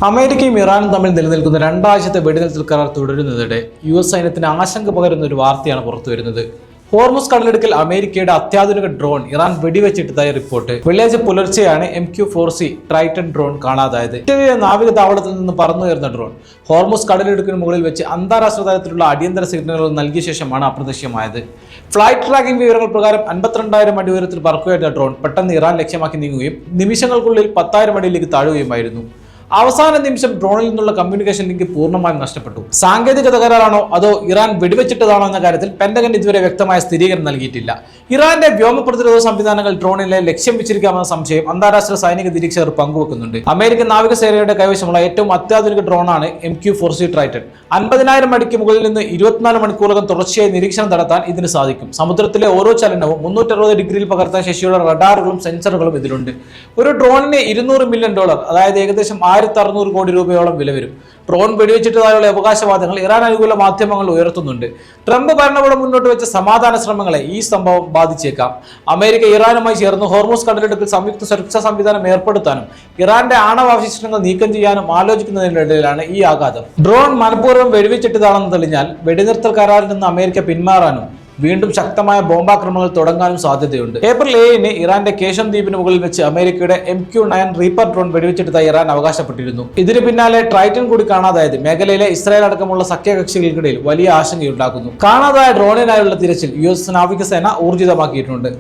അമേരിക്കയും ഇറാനും തമ്മിൽ നിലനിൽക്കുന്ന രണ്ടാഴ്ചത്തെ വെടിനിർത്തൽ കരാർ തുടരുന്നതിടെ US സൈന്യത്തിന് ആശങ്ക പകരുന്ന ഒരു വാർത്തയാണ് പുറത്തുവരുന്നത്. ഹോർമുസ് കടലിടുക്കിൽ അമേരിക്കയുടെ അത്യാധുനിക ഡ്രോൺ ഇറാൻ വെടിവെച്ചിട്ടതായ റിപ്പോർട്ട്. വെള്ളിയാഴ്ച പുലർച്ചെയാണ് MQ-4C ട്രൈറ്റൺ ഡ്രോൺ കാണാതായത്. ഇറ്റലിയിലെ നാവിക താവളത്തിൽ നിന്ന് പറന്നുയർന്ന ഡ്രോൺ ഹോർമുസ് കടലിടുക്കിന് മുകളിൽ വെച്ച് അന്താരാഷ്ട്ര തലത്തിലുള്ള അടിയന്തര സിഗ്നലുകൾ നൽകിയ ശേഷമാണ് അപ്രത്യക്ഷമായത്. ഫ്ലൈറ്റ് ട്രാക്കിംഗ് വിവരങ്ങൾ പ്രകാരം 52,000 അടി ഉയരത്തിൽ പറക്കുകയായിരുന്ന ഡ്രോൺ പെട്ടെന്ന് ഇറാൻ ലക്ഷ്യമാക്കി നീങ്ങുകയും നിമിഷങ്ങൾക്കുള്ളിൽ 10,000 അടിയിലേക്ക് താഴുകയുമായിരുന്നു. അവസാന നിമിഷം ഡ്രോണിൽ നിന്നുള്ള കമ്മ്യൂണിക്കേഷൻ ലിങ്ക് പൂർണ്ണമായും നഷ്ടപ്പെട്ടു. സാങ്കേതിക തകരാറാണോ അതോ ഇറാൻ വെടിവെച്ചിട്ടതാണോ എന്ന കാര്യത്തിൽ പെന്റഗൺ ഇതുവരെ വ്യക്തമായ സ്ഥിരീകരണം നൽകിയിട്ടില്ല. ഇറാന്റെ വ്യോമ പ്രതിരോധ സംവിധാനങ്ങൾ ഡ്രോണിലെ ലക്ഷ്യം വെച്ചിരിക്കാമെന്ന സംശയം അന്താരാഷ്ട്ര സൈനിക നിരീക്ഷകർ പങ്കുവെക്കുന്നുണ്ട്. അമേരിക്കൻ നാവികസേനയുടെ കൈവശമുള്ള ഏറ്റവും അത്യാധുനിക ഡ്രോണാണ് MQ-4C ട്രൈറ്റൺ. 50,000 അടിക്ക് മുകളിൽ നിന്ന് 24 മണിക്കൂറകം തുടർച്ചയായി നിരീക്ഷണം നടത്താൻ ഇതിന് സാധിക്കും. സമുദ്രത്തിലെ ഓരോ ചലനവും 360 ഡിഗ്രിയിൽ പകർത്താൻ ശേഷിയുള്ള റഡാറുകളും സെൻസറുകളും ഇതിലുണ്ട്. ഒരു ഡ്രോണിന് $200 മില്യൺ, അതായത് ഏകദേശം 1,600 കോടി രൂപയോളം വില വരും. ഡ്രോൺ വെടിവെച്ചിട്ടതായുള്ള അവകാശവാദങ്ങൾ ഇറാൻ അനുകൂല മാധ്യമങ്ങൾ ഉയർത്തുന്നുണ്ട്. ട്രംപ് ഭരണകൂടം മുന്നോട്ട് വെച്ച സമാധാന ശ്രമങ്ങളെ ഈ സംഭവം ബാധിച്ചേക്കാം. അമേരിക്ക ഇറാനുമായി ചേർന്ന് ഹോർമുസ് കടലിടുക്കിൽ സംയുക്ത സുരക്ഷാ സംവിധാനം ഏർപ്പെടുത്താനും ഇറാന്റെ ആണവാവശിഷ്ടങ്ങൾ നീക്കം ചെയ്യാനും ആലോചിക്കുന്നതിനിടയിലാണ് ഈ ആഘാതം. ഡ്രോൺ മനഃപൂർവ്വം വെടിവെച്ചിട്ടതാണെന്ന് തെളിഞ്ഞാൽ വെടിനിർത്തൽ കരാറിൽ നിന്ന് അമേരിക്ക പിന്മാറാനും വീണ്ടും ശക്തമായ ബോംബാക്രമണങ്ങൾ തുടങ്ങാനും സാധ്യതയുണ്ട്. ഏപ്രിൽ 7-ന് ഇറാന്റെ കേശം ദ്വീപിന് മുകളിൽ വെച്ച് അമേരിക്കയുടെ MQ-9 റീപ്പർ ഡ്രോൺ വെടിവെച്ചിട്ടതായി ഇറാൻ അവകാശപ്പെട്ടിരുന്നു. ഇതിന് പിന്നാലെ ട്രൈറ്റൺ കൂടി കാണാതായത് മേഖലയിലെ ഇസ്രായേൽ അടക്കമുള്ള സഖ്യകക്ഷികൾക്കിടയിൽ വലിയ ആശങ്കയുണ്ടാക്കുന്നു. കാണാതായ ഡ്രോണിനായുള്ള തിരച്ചിൽ US നാവികസേന ഊർജിതമാക്കിയിട്ടുണ്ട്.